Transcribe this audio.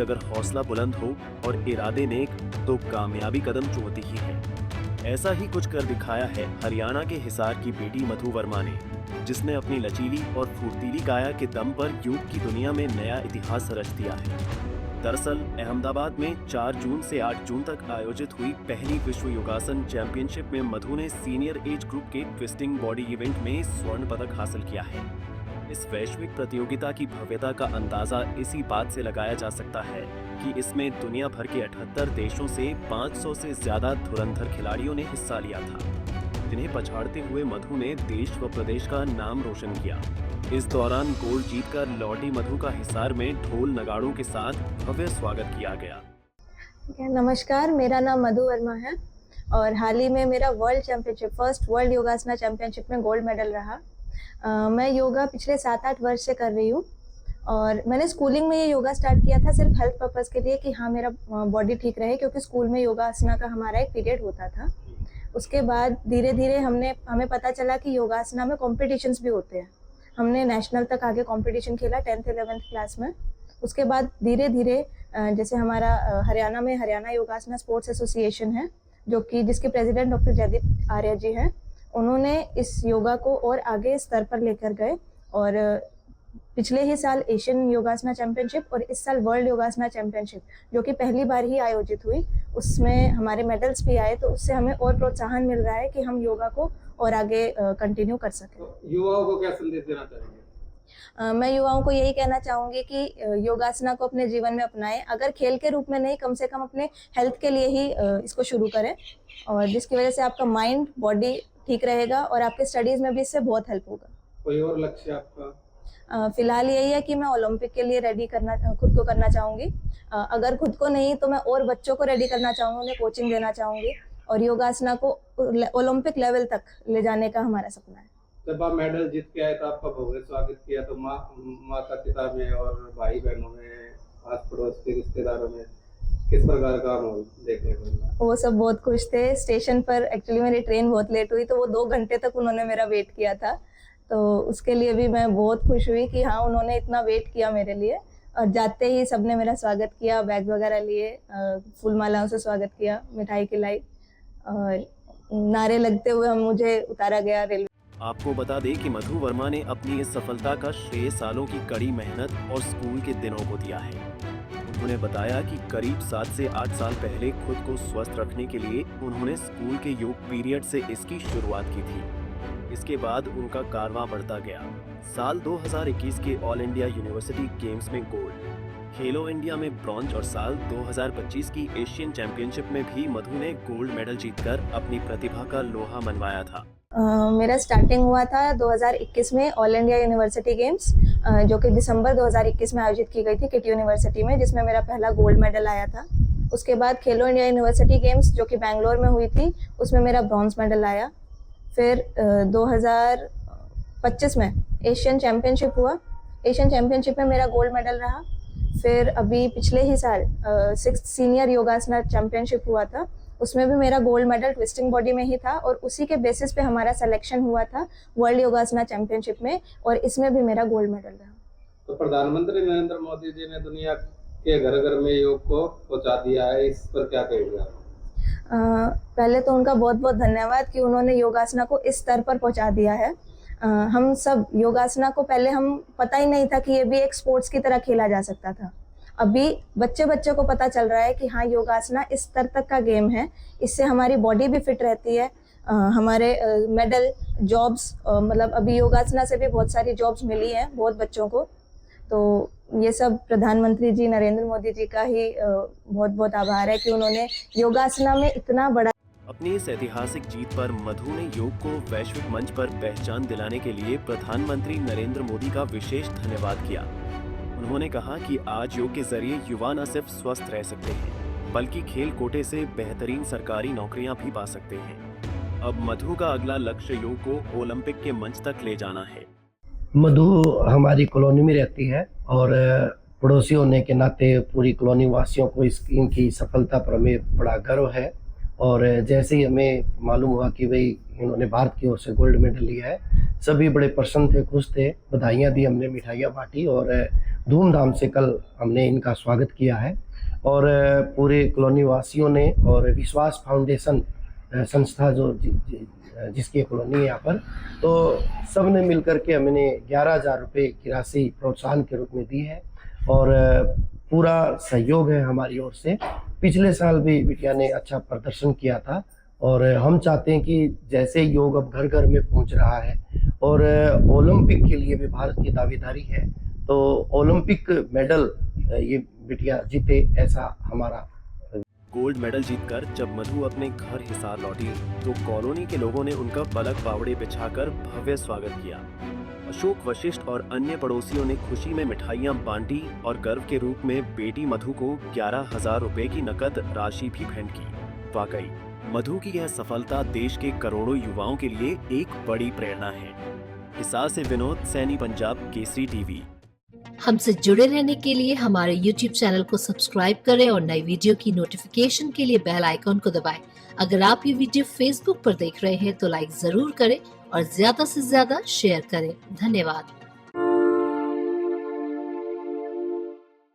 अगर हौसला बुलंद हो और इरादे नेक तो कामयाबी कदम चूमती ही है। ऐसा ही कुछ कर दिखाया है हरियाणा के हिसार की बेटी मधु वर्मा ने, जिसने अपनी लचीली और फुर्तीली काया के दम पर योग की दुनिया में नया इतिहास रच दिया है। दरअसल अहमदाबाद में 4 जून से 8 जून तक आयोजित हुई पहली विश्व योगासन चैंपियनशिप में मधु ने सीनियर एज ग्रुप के ट्विस्टिंग बॉडी इवेंट में स्वर्ण पदक हासिल किया है। इस वैश्विक प्रतियोगिता की भव्यता का अंदाजा इसी बात से लगाया जा सकता है कि इसमें दुनिया भर के 78 देशों से 500 से ज्यादा धुरंधर खिलाड़ियों ने हिस्सा लिया था, जिन्हें पछाड़ते हुए मधु ने देश व प्रदेश का नाम रोशन किया। इस दौरान गोल्ड जीतकर लौटी मधु का हिसार में ढोल नगाड़ों के साथ भव्य स्वागत किया गया। नमस्कार, मेरा नाम मधु वर्मा है और हाल ही में मेरा world championship first world योगासना championship में गोल्ड मेडल रहा। मैं योगा पिछले 7-8 वर्ष से कर रही हूँ और मैंने स्कूलिंग में ये योगा स्टार्ट किया था सिर्फ हेल्थ पर्पस के लिए कि हाँ मेरा बॉडी ठीक रहे, क्योंकि स्कूल में योगासना का हमारा एक पीरियड होता था। उसके बाद धीरे धीरे हमें पता चला कि योगासना में कॉम्पिटिशन्स भी होते हैं। हमने नेशनल तक आगे कंपटीशन खेला 10th 11th क्लास में। उसके बाद धीरे धीरे जैसे हमारा हरियाणा में हरियाणा योगासना स्पोर्ट्स एसोसिएशन है, जो कि जिसके प्रेसिडेंट डॉक्टर जयदीप आर्या जी हैं, उन्होंने इस योगा को और आगे स्तर पर लेकर गए और पिछले ही साल एशियन योगासना चैंपियनशिप और इस साल वर्ल्ड योगासना चैंपियनशिप, जो कि पहली बार ही आयोजित हुई, उसमें हमारे मेडल्स भी आए। तो उससे हमें और प्रोत्साहन मिल रहा है कि हम योगा को और आगे कंटिन्यू कर सकें। युवाओं को क्या संदेश देना चाहेंगे? मैं युवाओं को यही कहना चाहूँगी कि योगासना को अपने जीवन में अपनाएं। अगर खेल के रूप में नहीं, कम से कम अपने हेल्थ के लिए ही इसको शुरू करें, और जिसकी वजह से आपका माइंड बॉडी ठीक रहेगा और आपके स्टडीज में भी इससे बहुत हेल्प होगा। कोई और लक्ष्य आपका? फिलहाल यही है कि मैं ओलंपिक के लिए रेडी खुद को करना चाहूँगी। अगर खुद को नहीं तो मैं और बच्चों को रेडी करना चाहूँगी, उन्हें कोचिंग देना चाहूँगी और योगासना को ओलंपिक लेवल तक ले जाने का हमारा सपना है। जब आप मेडल जीत के आए तो आपका भव्य स्वागत किया, तो माता पिता में और भाई बहनों में, आस पड़ोस के रिश्तेदारों में किस प्रकार का माहौल देखने को मिला? वो सब बहुत खुश थे। स्टेशन पर एक्चुअली मेरी ट्रेन बहुत लेट हुई, तो वो 2 घंटे तक उन्होंने मेरा वेट किया था, तो उसके लिए भी मैं बहुत खुश हुई कि हाँ उन्होंने इतना वेट किया मेरे लिए। और जाते ही सबने मेरा स्वागत किया, बैग वगैरह लिए, फूल मालाओं से स्वागत किया, मिठाई खिलाई और नारे लगते हुए मुझे उतारा गया रेलवे। आपको बता दें कि मधु वर्मा ने अपनी इस सफलता का श्रेय सालों की कड़ी मेहनत और स्कूल के दिनों को दिया है। उन्होंने बताया कि करीब 7 से 8 साल पहले खुद को स्वस्थ रखने के लिए उन्होंने स्कूल के योग पीरियड से इसकी शुरुआत की थी। इसके बाद उनका कारवां बढ़ता गया। साल 2021 के ऑल इंडिया यूनिवर्सिटी गेम्स में गोल्ड, खेलो इंडिया में ब्रॉन्ज और साल 2025 की एशियन चैंपियनशिप में भी मधु ने गोल्ड मेडल जीतकर अपनी प्रतिभा का लोहा मनवाया था। मेरा स्टार्टिंग हुआ था 2021 में ऑल इंडिया यूनिवर्सिटी गेम्स, जो कि दिसंबर 2021 में आयोजित की गई थी किट यूनिवर्सिटी में, जिसमें मेरा पहला गोल्ड मेडल आया था। उसके बाद खेलो इंडिया यूनिवर्सिटी गेम्स, जो कि बैंगलोर में हुई थी, उसमें मेरा ब्रॉन्ज मेडल आया। फिर 2025 में एशियन चैंपियनशिप हुआ, एशियन चैंपियनशिप में मेरा गोल्ड मेडल रहा। फिर अभी पिछले ही साल 6th सीनियर योगासना चैंपियनशिप हुआ था, उसमें भी मेरा गोल्ड मेडल ट्विस्टिंग बॉडी में ही था और उसी के बेसिस पे हमारा सिलेक्शन हुआ था वर्ल्ड योगासना चैंपियनशिप में, और इसमें भी मेरा गोल्ड मेडल रहा। तो प्रधानमंत्री नरेंद्र मोदी जी ने दुनिया के घर घर में योग को पहुंचा दिया है, इस पर क्या कहेंगे आप? पहले तो उनका बहुत बहुत धन्यवाद कि उन्होंने योगासना को इस स्तर पर पहुंचा दिया है। हम सब योगासना को पहले हम पता ही नहीं था कि ये भी एक स्पोर्ट्स की तरह खेला जा सकता था। अभी बच्चे को पता चल रहा है कि हाँ योगासना इस स्तर तक का गेम है, इससे हमारी बॉडी भी फिट रहती है, हमारे मेडल, जॉब्स, मतलब अभी योगासना से भी बहुत सारी जॉब्स मिली हैं बहुत बच्चों को। तो ये सब प्रधानमंत्री जी नरेंद्र मोदी जी का ही बहुत बहुत आभार है कि उन्होंने योगासना में इतना बड़ा। अपनी इस ऐतिहासिक जीत पर मधु ने योग को वैश्विक मंच पर पहचान दिलाने के लिए प्रधानमंत्री नरेंद्र मोदी का विशेष धन्यवाद किया। उन्होंने कहा कि आज योग के जरिए युवा न सिर्फ स्वस्थ रह सकते हैं, बल्कि खेल कोटे से बेहतरीन सरकारी नौकरियां भी पा सकते हैं। अब मधु का अगला लक्ष्य योग को ओलंपिक के मंच तक ले जाना है। मधु हमारी कॉलोनी में रहती है और पड़ोसी होने के नाते पूरी कॉलोनी वासियों को इनकी सफलता पर हमें बड़ा गर्व है। और जैसे ही हमें मालूम हुआ कि भाई इन्होंने भारत की ओर से गोल्ड मेडल लिया है, सभी बड़े प्रसन्न थे, खुश थे, बधाइयाँ दी हमने, मिठाइयाँ बांटी और धूमधाम से कल हमने इनका स्वागत किया है। और पूरे कॉलोनी वासियों ने और विश्वास फाउंडेशन संस्था जो जिसकी कॉलोनी है यहाँ पर, तो सब ने मिलकर के हमने 11,000 रुपये की राशि प्रोत्साहन के रूप में दी है और पूरा सहयोग है हमारी ओर से। पिछले साल भी बिटिया ने अच्छा प्रदर्शन किया था और हम चाहते हैं कि जैसे योग अब घर घर में पहुंच रहा है और ओलंपिक के लिए भी भारत की दावेदारी है, तो ओलंपिक मेडल ये बिटिया जीते, ऐसा हमारा। गोल्ड मेडल जीतकर जब मधु अपने घर हिसार लौटी तो कॉलोनी के लोगों ने उनका पलक पावड़े बिछाकर भव्य स्वागत किया। अशोक वशिष्ठ और अन्य पड़ोसियों ने खुशी में मिठाइयां बांटी और गर्व के रूप में बेटी मधु को 11,000 रुपए की नकद राशि भी भेंट की। वाकई मधु की यह सफलता देश के करोड़ों युवाओं के लिए एक बड़ी प्रेरणा है। हिसार से विनोद सैनी, पंजाब केसरी टीवी। हमसे जुड़े रहने के लिए हमारे YouTube चैनल को सब्सक्राइब करें और नई वीडियो की नोटिफिकेशन के लिए बेल आइकॉन को दबाएं। अगर आप ये वीडियो Facebook पर देख रहे हैं तो लाइक जरूर करें और ज्यादा से ज्यादा शेयर करें। धन्यवाद।